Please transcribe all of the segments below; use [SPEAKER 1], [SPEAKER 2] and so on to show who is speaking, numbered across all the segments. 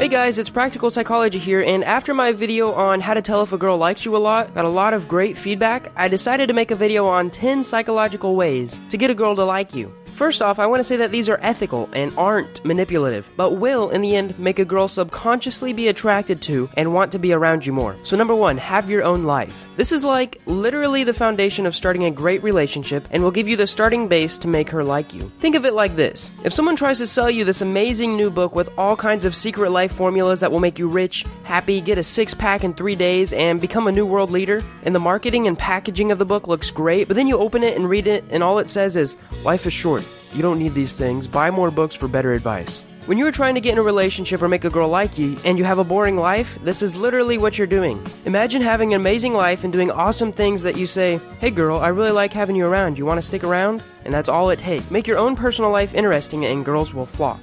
[SPEAKER 1] Hey guys, it's Practical Psychology here, and after my video on how to tell if a girl likes you a lot, got a lot of great feedback, I decided to make a video on 10 psychological ways to get a girl to like you. First off, I want to say that these are ethical and aren't manipulative, but will, in the end, make a girl subconsciously be attracted to and want to be around you more. So number 1, have your own life. This is like literally the foundation of starting a great relationship and will give you the starting base to make her like you. Think of it like this. If someone tries to sell you this amazing new book with all kinds of secret life formulas that will make you rich, happy, get a six-pack in 3 days, and become a new world leader, and the marketing and packaging of the book looks great, but then you open it and read it and all it says is, life is short. You don't need these things. Buy more books for better advice. When you're trying to get in a relationship or make a girl like you, and you have a boring life, this is literally what you're doing. Imagine having an amazing life and doing awesome things that you say, hey girl, I really like having you around. You want to stick around? And that's all it takes. Make your own personal life interesting and girls will flock.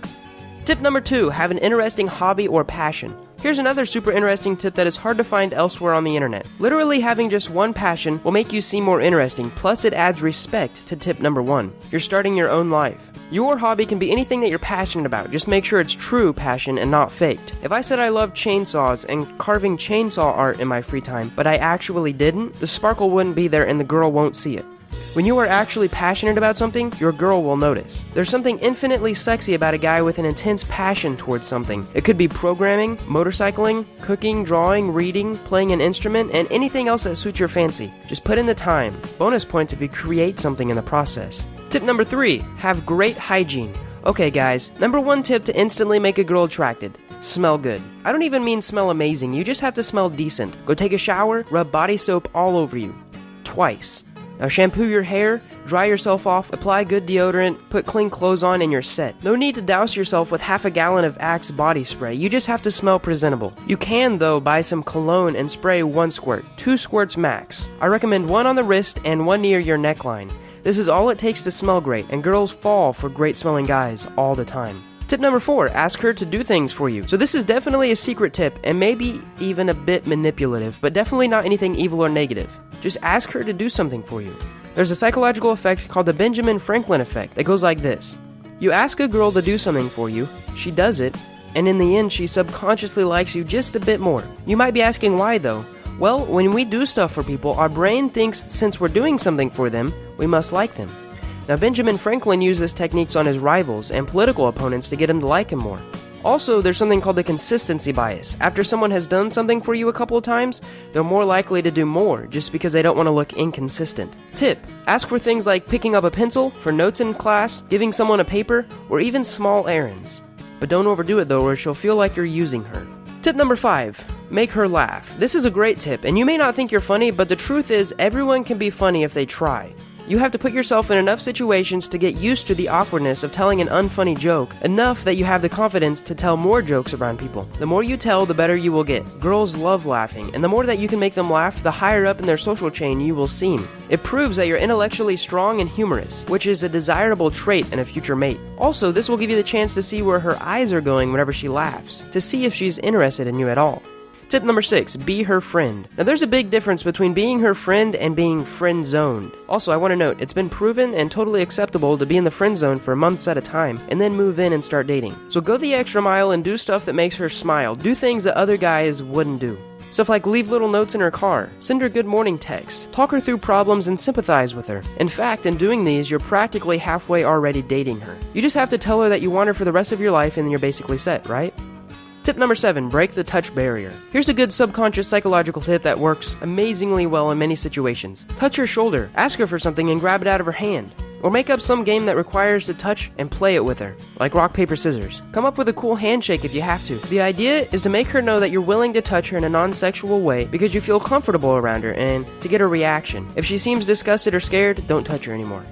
[SPEAKER 1] Tip number 2, have an interesting hobby or passion. Here's another super interesting tip that is hard to find elsewhere on the internet. Literally having just one passion will make you seem more interesting, plus it adds respect to tip number 1. You're starting your own life. Your hobby can be anything that you're passionate about, just make sure it's true passion and not faked. If I said I love chainsaws and carving chainsaw art in my free time, but I actually didn't, the sparkle wouldn't be there and the girl won't see it. When you are actually passionate about something, your girl will notice. There's something infinitely sexy about a guy with an intense passion towards something. It could be programming, motorcycling, cooking, drawing, reading, playing an instrument, and anything else that suits your fancy. Just put in the time. Bonus points if you create something in the process. Tip number 3, have great hygiene. Okay guys, number 1 tip to instantly make a girl attracted. Smell good. I don't even mean smell amazing, you just have to smell decent. Go take a shower, rub body soap all over you. Twice. Now shampoo your hair, dry yourself off, apply good deodorant, put clean clothes on, and you're set. No need to douse yourself with half a gallon of Axe body spray, you just have to smell presentable. You can, though, buy some cologne and spray 1 squirt, 2 squirts max. I recommend 1 on the wrist and 1 near your neckline. This is all it takes to smell great, and girls fall for great smelling guys all the time. Tip number 4, ask her to do things for you. So this is definitely a secret tip, and maybe even a bit manipulative, but definitely not anything evil or negative. Just ask her to do something for you. There's a psychological effect called the Benjamin Franklin effect that goes like this. You ask a girl to do something for you, she does it, and in the end she subconsciously likes you just a bit more. You might be asking why though? Well, when we do stuff for people, our brain thinks since we're doing something for them, we must like them. Now, Benjamin Franklin used this technique on his rivals and political opponents to get him to like him more. Also, there's something called the consistency bias. After someone has done something for you a couple of times, they're more likely to do more just because they don't want to look inconsistent. Tip: ask for things like picking up a pencil, for notes in class, giving someone a paper, or even small errands. But don't overdo it though, or she'll feel like you're using her. Tip number 5, make her laugh. This is a great tip, and you may not think you're funny, but the truth is everyone can be funny if they try. You have to put yourself in enough situations to get used to the awkwardness of telling an unfunny joke, enough that you have the confidence to tell more jokes around people. The more you tell, the better you will get. Girls love laughing, and the more that you can make them laugh, the higher up in their social chain you will seem. It proves that you're intellectually strong and humorous, which is a desirable trait in a future mate. Also, this will give you the chance to see where her eyes are going whenever she laughs, to see if she's interested in you at all. Tip number 6, be her friend. Now there's a big difference between being her friend and being friend-zoned. Also, I want to note, it's been proven and totally acceptable to be in the friend zone for months at a time, and then move in and start dating. So go the extra mile and do stuff that makes her smile. Do things that other guys wouldn't do. Stuff like leave little notes in her car, send her good morning texts, talk her through problems and sympathize with her. In fact, in doing these, you're practically halfway already dating her. You just have to tell her that you want her for the rest of your life and then you're basically set, right? Tip number 7, break the touch barrier. Here's a good subconscious psychological tip that works amazingly well in many situations. Touch her shoulder, ask her for something and grab it out of her hand. Or make up some game that requires to touch and play it with her, like rock, paper, scissors. Come up with a cool handshake if you have to. The idea is to make her know that you're willing to touch her in a non-sexual way because you feel comfortable around her and to get a reaction. If she seems disgusted or scared, don't touch her anymore.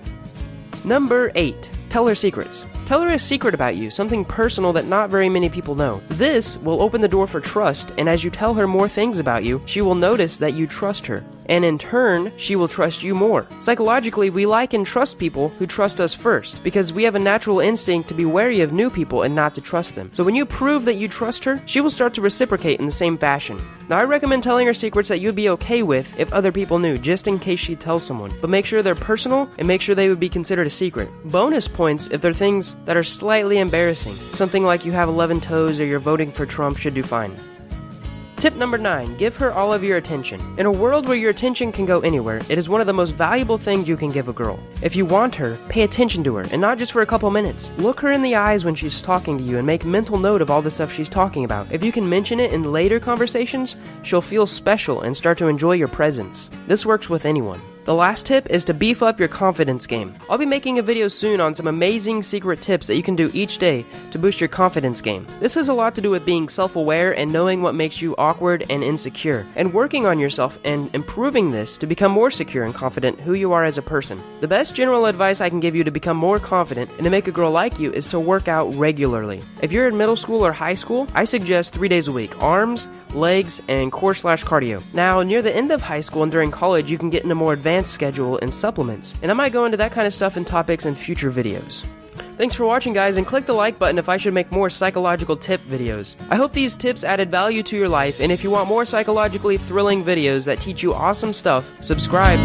[SPEAKER 1] Number 8, tell her secrets. Tell her a secret about you, something personal that not very many people know. This will open the door for trust, and as you tell her more things about you, she will notice that you trust her. and in turn, she will trust you more. Psychologically, we like and trust people who trust us first, because we have a natural instinct to be wary of new people and not to trust them. So when you prove that you trust her, she will start to reciprocate in the same fashion. Now, I recommend telling her secrets that you'd be okay with if other people knew, just in case she tells someone. But make sure they're personal and make sure they would be considered a secret. Bonus points if they're things that are slightly embarrassing. Something like you have 11 toes or you're voting for Trump should do fine. Tip number 9, give her all of your attention. In a world where your attention can go anywhere, it is one of the most valuable things you can give a girl. If you want her, pay attention to her, and not just for a couple minutes. Look her in the eyes when she's talking to you and make mental note of all the stuff she's talking about. If you can mention it in later conversations, she'll feel special and start to enjoy your presence. This works with anyone. The last tip is to beef up your confidence game. I'll be making a video soon on some amazing secret tips that you can do each day to boost your confidence game. This has a lot to do with being self-aware and knowing what makes you awkward and insecure, and working on yourself and improving this to become more secure and confident who you are as a person. The best general advice I can give you to become more confident and to make a girl like you is to work out regularly. If you're in middle school or high school, I suggest 3 days a week: arms, legs, and core/cardio. Now, near the end of high school and during college, you can get into more advanced schedule and supplements, and I might go into that kind of stuff and topics in future videos. Thanks for watching, guys, and click the like button if I should make more psychological tip videos. I hope these tips added value to your life, and if you want more psychologically thrilling videos that teach you awesome stuff, subscribe.